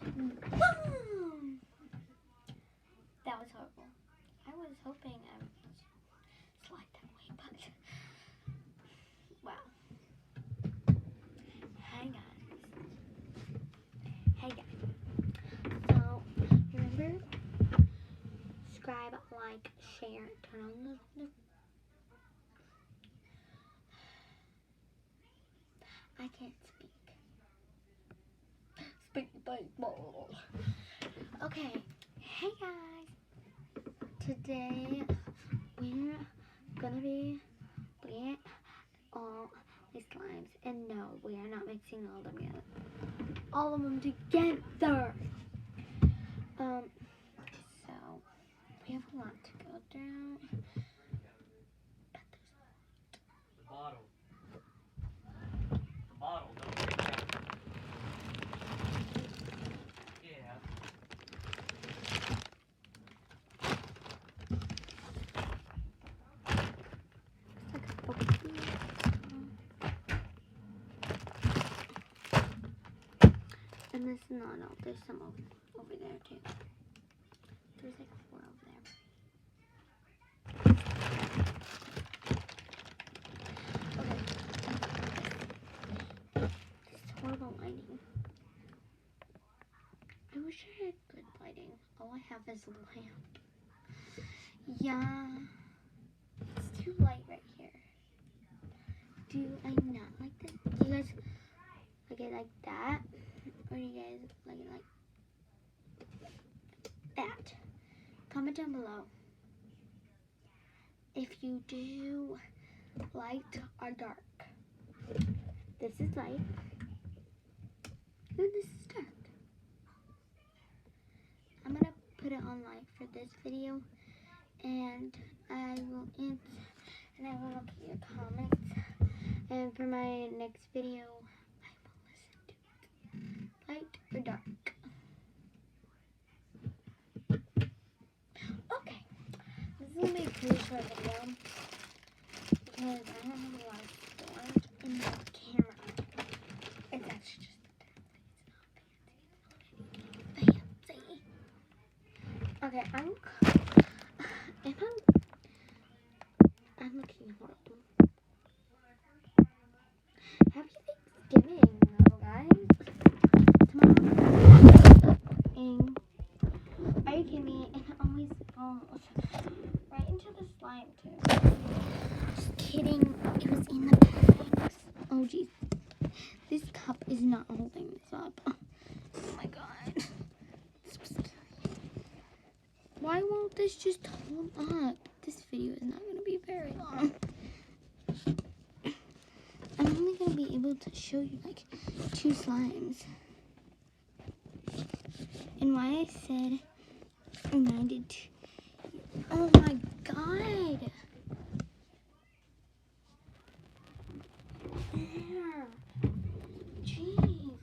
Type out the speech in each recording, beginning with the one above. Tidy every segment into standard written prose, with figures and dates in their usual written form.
Boom! That was horrible. I was hoping I would slide that way, but wow. Hey guys. Hey guys. So, remember? Subscribe, like, share, turn on the I can't speak. Speak baseball. Okay. Hey guys. Today we're gonna be putting all these slimes, and no, we are not mixing all of them together. All of them together. So we have a lot to go through. Bottle. The bottle, don't take that. Yeah. And this, no, there's some over there too. There's like 4 over there. Okay. This horrible lighting. I wish I had good lighting. All I have is a lamp. Yeah. It's too light right here. Do I not like this? Do you guys like it like that? Or do you guys like it like that? Comment down below if you do light or dark. This is light. And this is dark. I'm gonna put it on light for this video, and I will look at your comments. And for my next video, I will listen to it. Light or dark? Okay. This is gonna be a pretty short video because I don't have a lot of storage in the camera. It's actually just fancy. Okay, I'm looking horrible. Happy Thanksgiving, though, guys. Tomorrow. Are you kidding me? And it always falls right into the slime, too. Just kidding. It was in the bags. Oh, jeez. This cup is not holding this up. Oh, my God. Why won't this just hold up? This video is not going to be very long. I'm only going to be able to show you like 2 slimes. And why I said reminded to, oh my God. There. Jeez.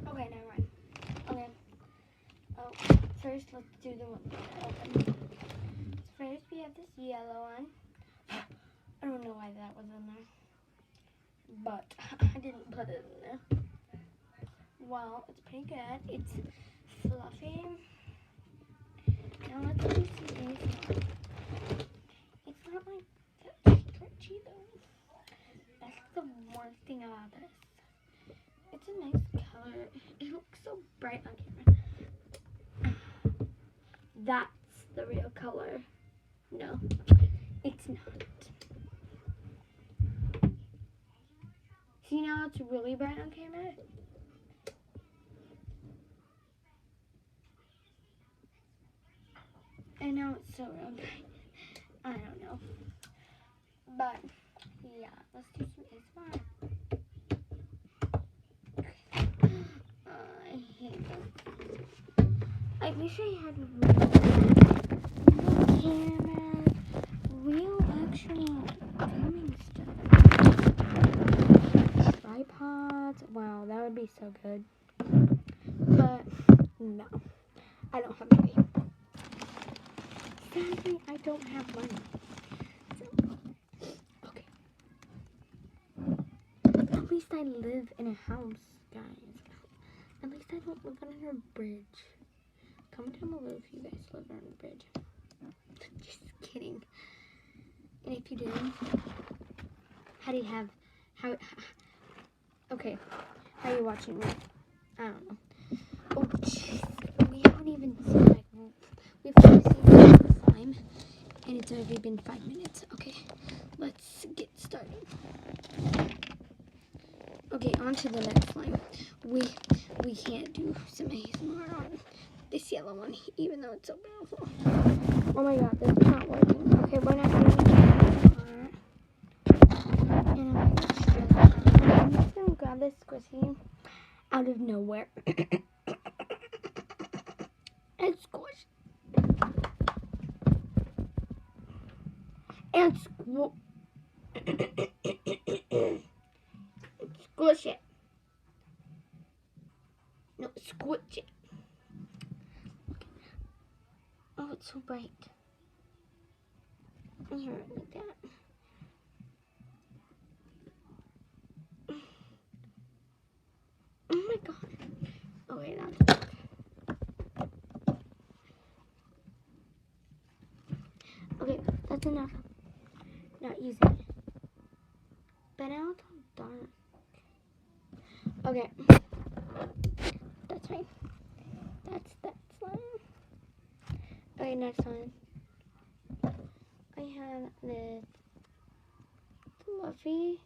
Okay, never mind. Okay. Oh, first let's do the one that open. First we have this yellow one. I don't know why that was in there, but I didn't put it in there. Well, it's pretty good. It's fluffy. Now let's do some ASMR. It's not like that stretchy though. That's the worst thing about this. It's a nice color. It looks so bright on camera. That's the real color. No, it's not. See now it's really bright on camera? I know it's so real bright. I don't know. But, yeah, let's do some ASMR. I hate them. I wish I had real cameras, real actual filming stuff. Tripods. Wow, that would be so good. But no, I don't have money. Sadly, I don't have money. So, okay. At least I live in a house, guys. At I don't live under a bridge. Comment down below if you guys live under a bridge. Just kidding. And if you do, how do you have, okay, how are you watching me? I don't know. Oh, jeez. We haven't even seen, like, we've only seen the slime, and it's already been 5 minutes. Okay, let's get started. Okay, on to the next slime. We can't do some ASMR on this yellow one, even though it's so beautiful. Oh my god, this is not working. Okay, we're not doing ASMR. And I'm just gonna grab this squishy out of nowhere. And squish. And squish it. No, squish it. Oh, it's so bright. Here, like that. Oh my god. Okay, that's okay, that's enough. Not using it. But now it's all dark. Okay. That's fine. That's that slime. Okay, next one. I have this fluffy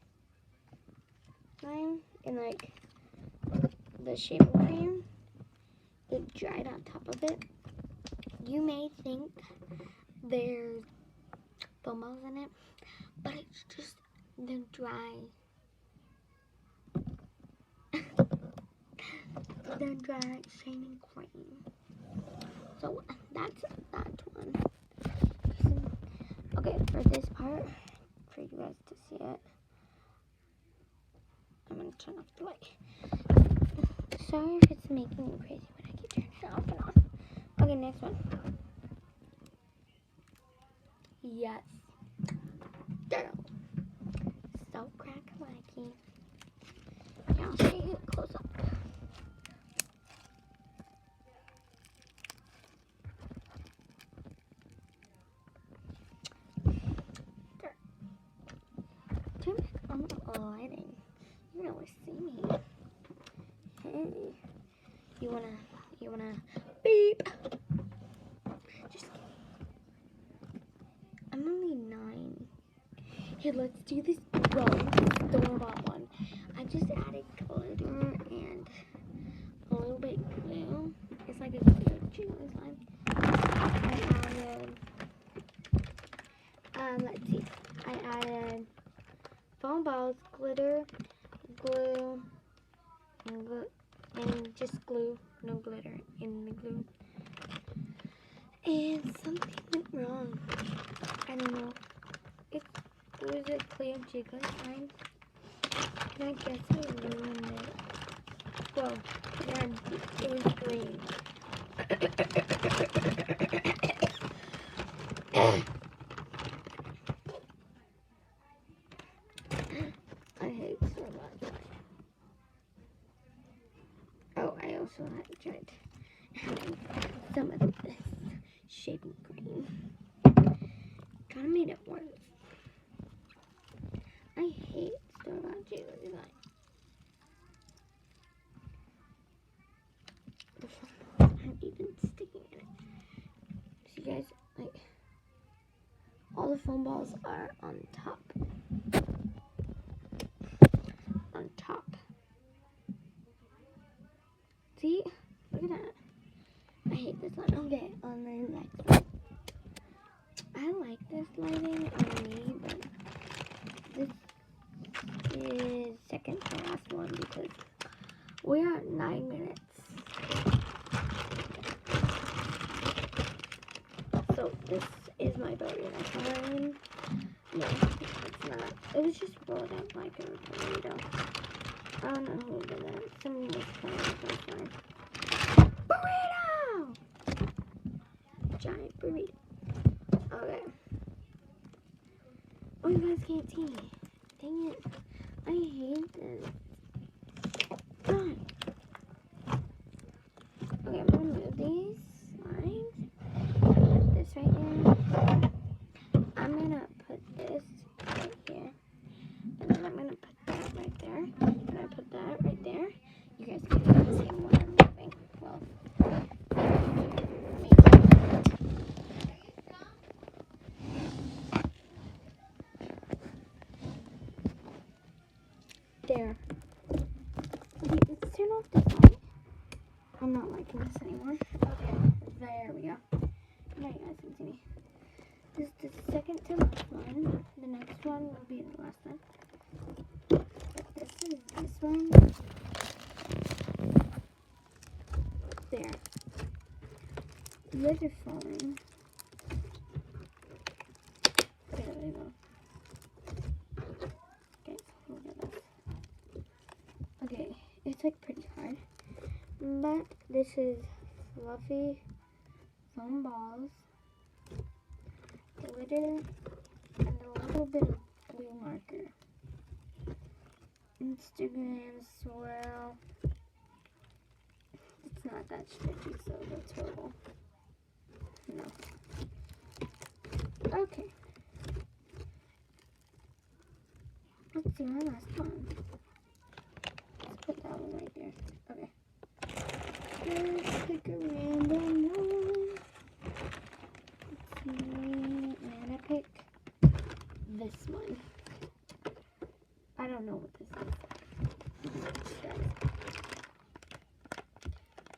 slime in like the shape of cream. It dried on top of it. You may think there's foam balls in it, but it's just the dry shaving cream. So that's that one. Okay, for this part, for you guys to see it, I'm gonna turn off the light. Sorry if it's making me crazy when I keep turning it off and on. Okay, next one. Yes. Girl. So crack-a-lacky. Yeah, I'll show you close up. Turn back on the lighting. You can always see me. Hey. You wanna beep? Just kidding. I'm only 9. Hey, let's do this store-bought one. I just added glitter and a little bit glue. It's like a jiggly slime. I added, let's see. I added foam balls, glitter, glue, and just glue. No glitter in the glue. And something went wrong. I don't know. It was a clear jiggly slime. And I guess I ruined it. Well, yeah, it was green. I hate so much. Oh, I also had tried having some of this shaving cream. Kind of made it worse. I hate store-bought jiggly slime. The foam balls aren't even sticking in it. So you guys, like, all the foam balls are on top. On top. See? Look at that. I hate this one. Okay, on the next one. I like this lighting on me, but this is second to last one because we are at 9 minutes. So this is my burrito time. No, it's not. It was just rolled up like a burrito. I don't know who did that. Someone was playing with my phone. Burrito! Giant burrito. Okay. Oh, you guys can't see me. Dang it. I hate this. God. You guys can see what I'm moving. Well, there. Okay, let's turn off this light. I'm not liking this anymore. Okay, there we go. Now you guys can see me. This is the second to last one. The next one will be the last one. This is this one. There. You guys are falling. Okay, there we go. Okay, look at this. Okay, it's like pretty hard. But this is fluffy foam balls, glitter, and a little bit of glue marker. Instagram swirl. It's not that stretchy, so that's horrible. No. Okay. Let's do our last one. Let's put that one right there. Okay. Let's pick a random one. Let's see. I'm gonna pick this one. I don't know what this is.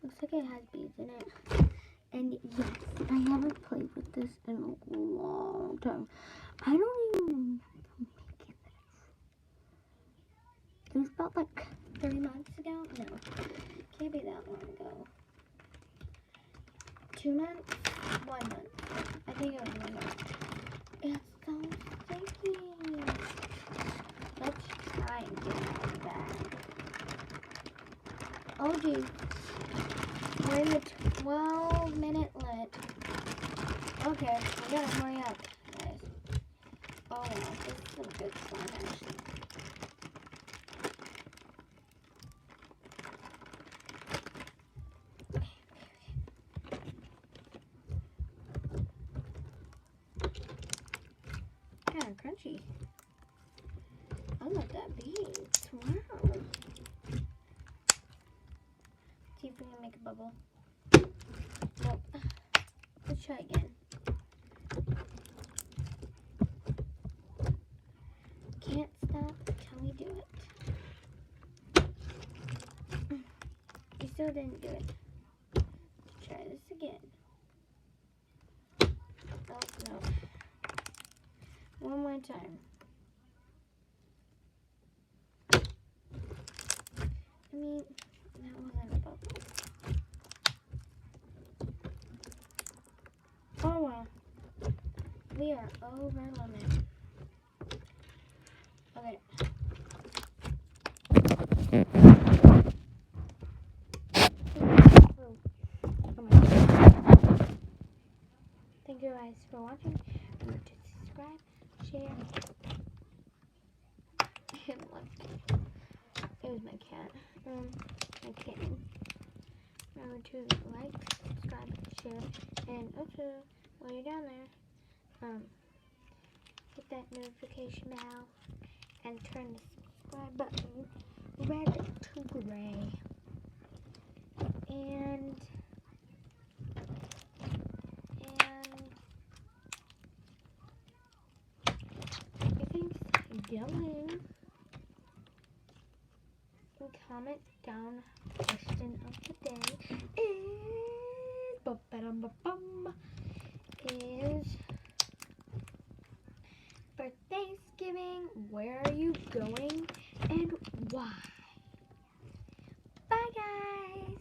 Looks like it has beads in it. And yes, I haven't played with this in a long time. I don't even remember making this. It was about like 3 months ago? No, can't be that long ago. 2 months? 1 month. I think it was 1 month. It's so sticky. Let's try and get it out of the bag. Oh geez. We're in the 12-minute lit. Okay, we gotta hurry up, guys. Oh wow, this is a good slime actually. Kind of crunchy. I love that beads. Wow. See if we can make a bubble. Nope. Let's try again. Can't stop till we do it. You still didn't do it. Let's try this again. Oh, no. One more time. I mean, that wasn't a bubble. Oh well. We are over limit. Okay. Oh my God. Thank you guys for watching. Remember to subscribe, share, and like. It was my cat. My kitten. Remember to like, subscribe, share, and also while you're down there, hit that notification bell and turn the subscribe button red to gray. And if it's yelling, comment down the question of the day is for Thanksgiving, where are you going and why? Bye guys!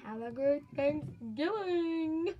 Have a great Thanksgiving!